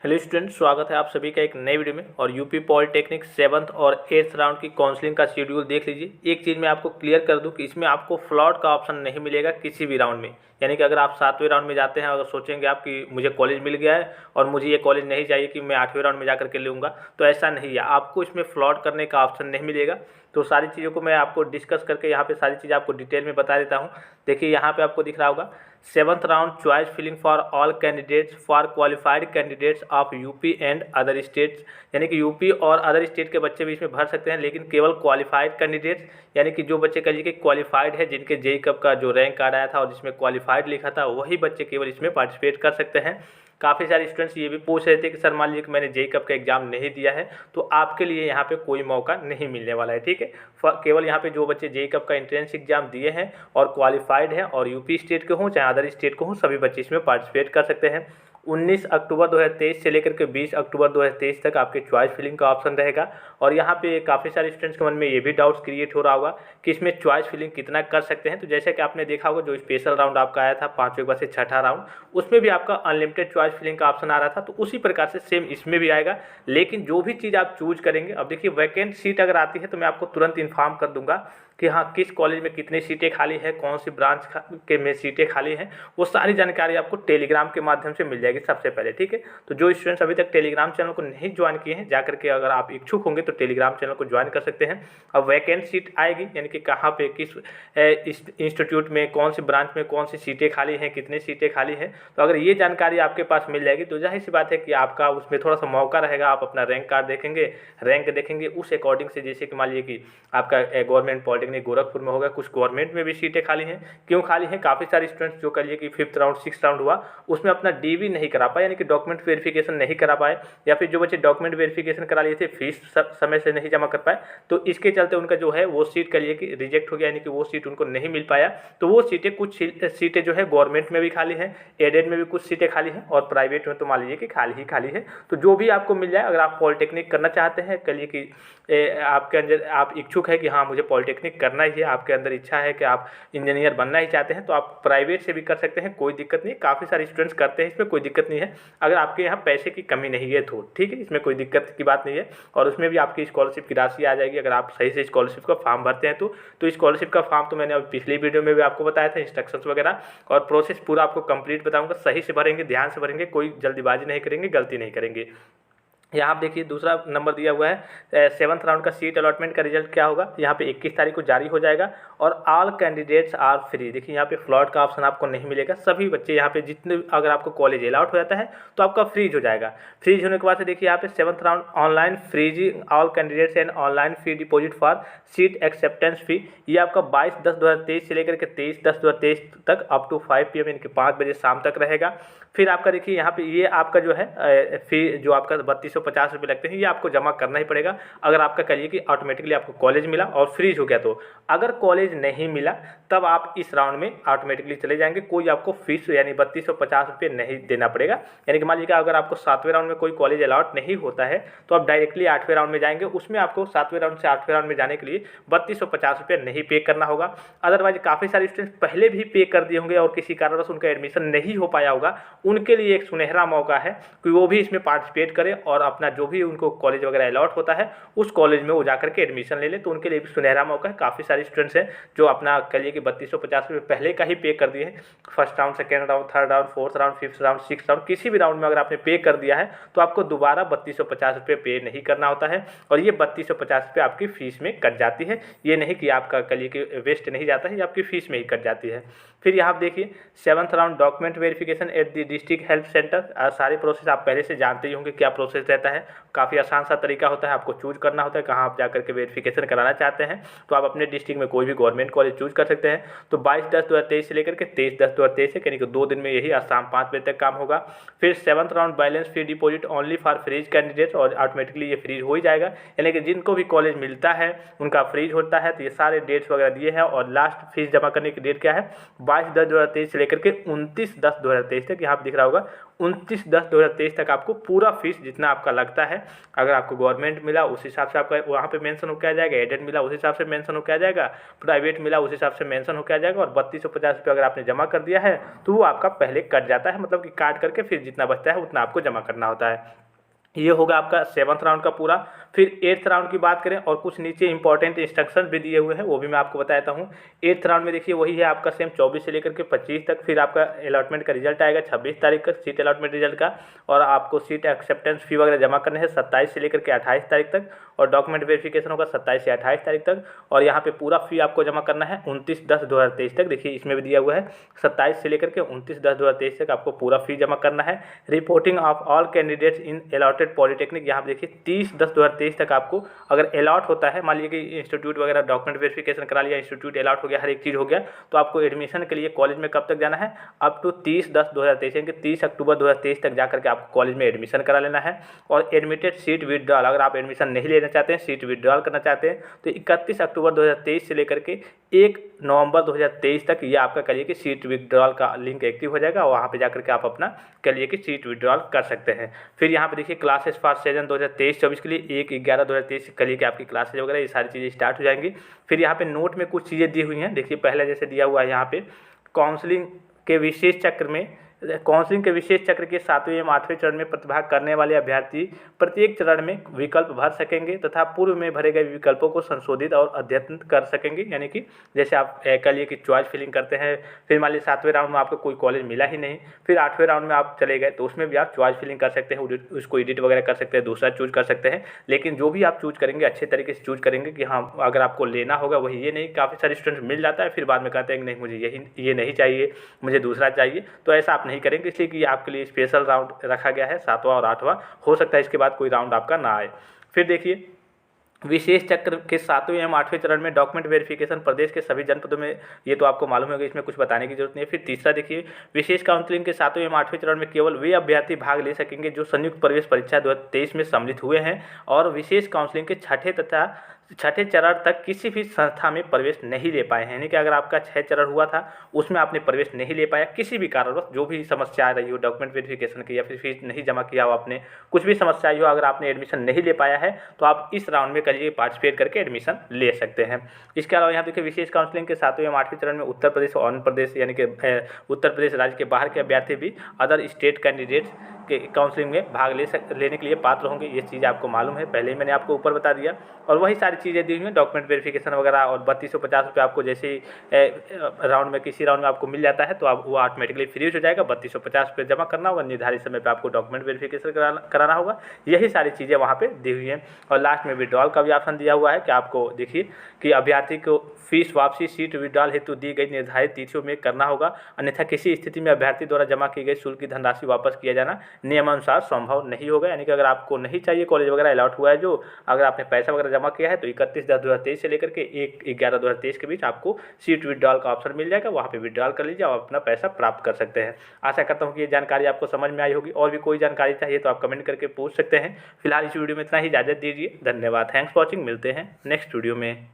Hello student, स्वागत है आप सभी का एक नए वीडियो में। और यूपी पॉलिटेक्निक 7th और 8th राउंड की काउंसलिंग का शेड्यूल देख लीजिए। एक चीज़ मैं आपको क्लियर कर दूं कि इसमें आपको फ्लॉट का ऑप्शन नहीं मिलेगा किसी भी राउंड में। यानी कि अगर आप 7वें राउंड में जाते हैं, अगर सोचेंगे आप कि मुझे कॉलेज मिल गया है और मुझे ये कॉलेज नहीं चाहिए कि मैं 8वें राउंड में जा करके लूँगा, तो ऐसा नहीं है। आपको इसमें फ्लॉट करने का ऑप्शन नहीं मिलेगा। तो सारी चीज़ों को मैं आपको डिस्कस करके यहाँ पे सारी चीज़ आपको डिटेल में बता देता हूँ। देखिए यहाँ पे आपको दिख रहा होगा 7th round choice filling for all candidates for qualified candidates of UP and other states. यानी कि यूपी और अदर स्टेट के बच्चे भी इसमें भर सकते हैं, लेकिन केवल क्वालिफाइड कैंडिडेट्स, यानी कि जो बच्चे कह लीजिए कि क्वालिफाइड है, जिनके जेईई कब का जो रैंक कार्ड आया था और जिसमें क्वालिफाइड लिखा था, वही बच्चे केवल इसमें पार्टिसिपेट कर सकते हैं। काफ़ी सारे स्टूडेंट्स ये भी पूछ रहे थे कि सर मान लीजिए कि मैंने जेईई कब का एग्जाम नहीं दिया है, तो आपके लिए यहाँ पे कोई मौका नहीं मिलने वाला है। ठीक है, केवल यहाँ पे जो बच्चे जेईई कब का एंट्रेंस एग्जाम दिए हैं और क्वालिफाइड हैं और यूपी स्टेट के हों चाहे अदर स्टेट के हों, सभी बच्चे इसमें पार्टिसिपेट कर सकते हैं। 19 अक्टूबर 2023 से लेकर के 20 अक्टूबर 2023 तक आपके चॉइस फिलिंग का ऑप्शन रहेगा। और यहाँ पे काफ़ी सारे स्टूडेंट्स के मन में ये भी डाउट्स क्रिएट हो रहा होगा कि इसमें चॉइस फिलिंग कितना कर सकते हैं। तो जैसे कि आपने देखा होगा, जो स्पेशल राउंड आपका आया था 5वें के बाद से 6ठा राउंड, उसमें भी आपका अनलिमिटेड चॉइस फिलिंग का ऑप्शन आ रहा था। तो उसी प्रकार से सेम इसमें भी आएगा, लेकिन जो भी चीज़ आप चूज करेंगे, अब देखिए वैकेंट सीट अगर आती है तो मैं आपको तुरंत इन्फॉर्म कर दूंगा कि हाँ किस कॉलेज में कितनी सीटें खाली है, कौन सी ब्रांच के में सीटें खाली हैं, वो सारी जानकारी आपको टेलीग्राम के माध्यम से मिल जाएगी सबसे पहले। ठीक है, तो जो स्टूडेंट्स अभी तक टेलीग्राम चैनल को नहीं ज्वाइन किए हैं, जाकर के अगर आप इच्छुक होंगे तो टेलीग्राम चैनल को ज्वाइन कर सकते हैं। अब वैकेंट सीट आएगी, यानी कि कहाँ पे किस इंस्टीट्यूट में कौन सी ब्रांच में कौन सी सीटें खाली हैं, कितनी सीटें खाली हैं, तो अगर ये जानकारी आपके पास मिल जाएगी तो जाहिर सी बात है कि आपका उसमें थोड़ा सा मौका रहेगा। आप अपना रैंक कार्ड देखेंगे, रैंक देखेंगे, उस अकॉर्डिंग से, जैसे कि मान लीजिए कि आपका गवर्नमेंट पॉलिटेक्निक गोरखपुर में होगा, कुछ गवर्नमेंट में भी सीटें खाली हैं। क्यों खाली हैं? काफ़ी सारे स्टूडेंट्स जो कहिए कि 5th राउंड 6th राउंड हुआ, उसमें अपना डीवी नहीं करा पाए, यानी कि डॉक्यूमेंट वेरिफिकेशन नहीं करा पाए, या फिर जो बच्चे डॉक्यूमेंट वेरिफिकेशन करा लिए थे फीस समय से नहीं जमा कर पाए, तो इसके चलते उनका जो है वो सीट कहिए कि रिजेक्ट हो गया, यानी कि वो सीट उनको नहीं मिल पाया। तो वो सीटें, कुछ सीटें जो है गवर्नमेंट में भी खाली हैं, एडेड में भी कुछ सीटें खाली हैं, और प्राइवेट में तो मान लीजिए कि खाली ही खाली है। तो जो भी आपको मिल जाए, अगर आप पॉलिटेक्निक करना चाहते हैं, कहिए कि आपके अंदर आप इच्छुक है कि हाँ मुझे पॉलिटेक्निक करना ही है, आपके अंदर इच्छा है कि आप इंजीनियर बनना ही चाहते हैं, तो आप प्राइवेट से भी कर सकते हैं, कोई दिक्कत नहीं है। काफ़ी सारे स्टूडेंट्स करते हैं, इसमें कोई दिक्कत नहीं है, अगर आपके यहाँ पैसे की कमी नहीं है तो। ठीक है, इसमें कोई दिक्कत की बात नहीं है, और उसमें भी आपकी स्कॉलरशिप की राशि आ जाएगी अगर आप सही से स्कॉलरशिप का फॉर्म भरते हैं तो स्कॉलरशिप का फॉर्म तो मैंने अभी पिछली वीडियो में भी आपको बताया था, इंस्ट्रक्शंस वगैरह और प्रोसेस पूरा आपको कंप्लीट बताऊंगा। सही से भरेंगे, ध्यान से भरेंगे, कोई जल्दीबाजी नहीं करेंगे, गलती नहीं करेंगे। यहाँ आप देखिए दूसरा नंबर दिया हुआ है 7th राउंड का सीट अलॉटमेंट का रिजल्ट क्या होगा। यहाँ पे 21 तारीख को जारी हो जाएगा, और ऑल कैंडिडेट्स आर फ्री। देखिए यहाँ पे फ्लॉट का ऑप्शन आपको नहीं मिलेगा, सभी बच्चे यहाँ पे जितने, अगर आपको कॉलेज अलाउट हो जाता है तो आपका फ्रीज हो जाएगा। फ्रीज होने के बाद से देखिए यहाँ पे 7th round online freeze all candidates and online fee deposit for seat acceptance fee. ये आपका 22/10/2023 से लेकर के 23/10/2023 तक अप टू 5 PM, यानी कि 5 बजे शाम तक रहेगा। फिर आपका देखिए यहाँ पे ये आपका जो है फी जो आपका 3250 रुपये लगते हैं, ये आपको जमा करना ही पड़ेगा। अगर आपका कहिए कि ऑटोमेटिकली आपको कॉलेज मिला और फ्रीज हो गया, तो अगर कॉलेज नहीं मिला तब आप इस राउंड में ऑटोमेटिकली चले जाएंगे, कोई आपको फीस यानी 3250 रुपये नहीं देना पड़ेगा। यानी कि मान लीजिए अगर आपको 7वें राउंड में कोई कॉलेज अलॉट नहीं होता है तो आप डायरेक्टली 8वें राउंड में जाएंगे, उसमें आपको 7वें राउंड से 8वें राउंड में जाने के लिए 3250 रुपये नहीं पे करना होगा। अदरवाइज काफ़ी सारे स्टूडेंट्स पहले भी पे कर दिए होंगे और किसी कारणवश उनका एडमिशन नहीं हो पाया होगा, उनके लिए एक सुनहरा मौका है कि वो भी इसमें पार्टिसिपेट करें और अपना जो भी उनको कॉलेज वगैरह अलॉट होता है उस कॉलेज में वो जाकर के एडमिशन ले ले। तो उनके लिए भी सुनहरा मौका है। काफ़ी सारे स्टूडेंट्स हैं जो अपना कहिए कि 3250 रुपये पहले का ही पे कर दिए हैं। First round, second round, third round, fourth round, 5th round, 6th round, किसी भी राउंड में अगर आपने पे कर दिया है तो आपको दोबारा 3250 रुपये पे नहीं करना होता है, और ये 3250 रुपये आपकी फीस में कट जाती है। ये नहीं कि आपका कहिए कि वेस्ट नहीं जाता है, ये आपकी फीस में ही कट जाती है। फिर यहाँ आप देखिए 7th round document verification at the district help centre. सारे प्रोसेस आप पहले से जानते ही होंगे क्या प्रोसेस रहता है। काफ़ी आसान सा तरीका होता है, आपको चूज करना होता है कहाँ आप जाकर के वेरिफिकेशन कराना चाहते हैं। तो आप अपने डिस्ट्रिक्ट में कोई भी गवर्नमेंट कॉलेज चूज कर सकते हैं। तो 22/10/2023 से लेकर के 23/10/2023 से, यानी कि 2 दिन में यही आज शाम 5 बजे तक काम होगा। फिर 7th round balance fee deposit only for freeze candidates, और ऑटोमेटिकली ये फ्रीज हो ही जाएगा, यानी कि जिनको भी कॉलेज मिलता है उनका फ्रीज होता है। तो ये सारे डेट्स वगैरह दिए हैं, और लास्ट फीस जमा करने की डेट क्या है 22/10/2023 से लेकर के 29/10/2023 तक। यहाँ पे दिख रहा होगा 29/10/2023 तक आपको पूरा फीस जितना आपका लगता है, अगर आपको गवर्नमेंट मिला उस हिसाब से आपका वहाँ पे मेंशन होकर आ जाएगा, एडेड मिला उस हिसाब से मेंशन होकर आ जाएगा, प्राइवेट मिला उस हिसाब से मेंशन होकर आ जाएगा, और 3250 रुपये अगर आपने जमा कर दिया है तो वो आपका पहले कट जाता है, मतलब कि काट करके फिर जितना बचता है उतना आपको जमा करना होता है। ये होगा आपका 7th राउंड का पूरा। फिर 8th राउंड की बात करें और कुछ नीचे इंपॉर्टेंट इंस्ट्रक्शन भी दिए हुए हैं, वो भी मैं आपको बताता हूँ। 8th राउंड में देखिए वही है आपका सेम 24 से लेकर के 25 तक। फिर आपका अलॉटमेंट का रिजल्ट आएगा 26 तारीख का, सीट अलॉटमेंट रिजल्ट का, और आपको सीट एक्सेप्टेंस फी वगैरह जमा करने हैं 27 से लेकर के 28 तारीख तक, और डॉक्यूमेंट वेरिफिकेशन होगा 27 से 28 तारीख तक, और यहाँ पे पूरा फी आपको जमा करना है 29/10/2023 तक। देखिए इसमें भी दिया हुआ है 27 से लेकर के 29/10/2023 तक आपको पूरा फी जमा करना है। Reporting of all candidates in allotted polytechnic, यहाँ पे देखिए 30/10/2023 तक आपको अगर अलॉट होता है, मान लीजिए कि इंस्टीट्यूट वगैरह डॉक्यूमेंट वेरिफिकेशन करा लिया, इंस्टीट्यूट अलॉट हो गया, हर एक चीज़ हो गया, तो आपको एडमिशन के लिए कॉलेज में कब तक जाना है, अप टू 30/10/2023 यानी कि 30 अक्टूबर 2023 तक जाकर के आपको कॉलेज में एडमिशन करा लेना है। और एडमिटेड सीट विड्रॉल, अगर आप एडमिशन नहीं लेना चाहते हैं, सीट विड्रॉल करना चाहते हैं, तो 31 अक्टूबर 2023 से लेकर के 1 नवंबर 2023 तक ये आपका करिए कि सीट विड्रॉल का लिंक एक्टिव हो जाएगा, और वहाँ पे जाकर के आप अपना करिए कि सीट विड्रॉल कर सकते हैं। फिर यहाँ पे देखिए क्लासेस फॉर सेशन 2023-24 के लिए 1/11/2023 से करिए कि आपकी क्लासेज वगैरह ये सारी चीज़ें स्टार्ट हो जाएंगी। फिर यहाँ पे नोट में कुछ चीज़ें दी हुई हैं, देखिए पहले जैसे दिया हुआ है यहाँ पे काउंसलिंग के विशेष चक्र में, काउंसलिंग के विशेष चक्र के 7वें एवं 8वें चरण में प्रतिभाग करने वाले अभ्यर्थी प्रत्येक चरण में विकल्प भर सकेंगे तथा पूर्व में भरे गए विकल्पों को संशोधित और अद्यतन कर सकेंगे। यानी कि जैसे आप कह लिए कि चॉइस फिलिंग करते हैं, फिर मान लीजिए 7वें राउंड में आपको कोई कॉलेज मिला ही नहीं, फिर 8वें राउंड में आप चले गए, तो उसमें भी आप चॉइस फिलिंग कर सकते हैं, उसको एडिट वगैरह कर सकते हैं, दूसरा चूज कर सकते हैं। लेकिन जो भी आप चूज करेंगे अच्छे तरीके से चूज करेंगे कि हाँ अगर आपको लेना होगा वही, ये नहीं काफ़ी सारे स्टूडेंट मिल जाता है फिर बाद में कहते हैं कि नहीं मुझे ये नहीं चाहिए, मुझे दूसरा चाहिए, तो ऐसा आप नहीं करेंगे। इसलिए कि आपके लिए स्पेशल राउंड रखा गया है 7वां और 8वां, हो सकता है इसके बाद कोई राउंड आपका ना आए। फिर देखिए विशेष चक्र के 7वें एवं 8वें चरण में डॉक्यूमेंट वेरिफिकेशन प्रदेश के सभी जनपदों में, ये तो आपको मालूम होगा, इसमें कुछ बताने की जरूरत नहीं है। फिर तीसरा देखिए विशेष काउंसलिंग के 7वें एवं 8वें चरण में केवल वे अभ्यर्थी भाग ले सकेंगे जो संयुक्त प्रवेश परीक्षा 2023 में सम्मिलित हुए हैं और विशेष काउंसलिंग के छठे चरण तक किसी भी संस्था में प्रवेश नहीं ले पाए हैं। यानी कि अगर आपका 6 चरण हुआ था उसमें आपने प्रवेश नहीं ले पाया, किसी भी कारणवश जो भी समस्या आ रही हो डॉक्यूमेंट वेरिफिकेशन की या फिर फीस नहीं जमा किया हो आपने, कुछ भी समस्या आई हो, अगर आपने एडमिशन नहीं ले पाया है तो आप इस राउंड में करिए पार्टिसिपेट करके एडमिशन ले सकते हैं। इसके अलावा यहाँ देखिए विशेष काउंसलिंग के 7वें एवं 8वें चरण में उत्तर प्रदेश और आंध्र प्रदेश यानी कि उत्तर प्रदेश राज्य के बाहर के अभ्यर्थी भी अदर स्टेट कैंडिडेट्स के काउंसलिंग में भाग लेने के लिए पात्र होंगे। ये चीज़ आपको मालूम है, पहले ही मैंने आपको ऊपर बता दिया। और वही सारी चीज़ें दी हुई हैं, डॉक्यूमेंट वेरिफिकेशन वगैरह, और 3250 रुपये आपको जैसे ही राउंड में किसी राउंड में आपको मिल जाता है तो आप वो ऑटोमेटिकली फ्री हो जाएगा। 3250 रुपये जमा करना होगा, निर्धारित समय पर आपको डॉक्यूमेंट वेरिफिकेशन कराना होगा। यही सारी चीज़ें वहाँ पर दी हुई हैं। और लास्ट में विड्रॉल का भी ऑप्शन दिया हुआ है कि आपको देखिए कि अभ्यर्थी को फीस वापसी सीट विड्रॉल हेतु दी गई निर्धारित तिथियों में करना होगा, अन्यथा किसी स्थिति में अभ्यर्थी द्वारा जमा की गई शुल्क की धनराशि वापस किया जाना नियमानुसार संभव नहीं होगा। यानी कि अगर आपको नहीं चाहिए, कॉलेज वगैरह अलॉट हुआ है जो, अगर आपने पैसा वगैरह जमा किया है तो 31/10/2023 से लेकर के 1/11/2023 के बीच आपको सीट विड्रॉल का ऑप्शन मिल जाएगा, वहाँ पे विड्रॉल कर लीजिए और अपना पैसा प्राप्त कर सकते हैं। आशा करता हूँ कि ये जानकारी आपको समझ में आई होगी। और भी कोई जानकारी चाहिए तो आप कमेंट करके पूछ सकते हैं। फिलहाल इस वीडियो में इतना ही, इजाजत दीजिए, धन्यवाद, थैंक्स फॉर वॉचिंग। मिलते हैं नेक्स्ट वीडियो में।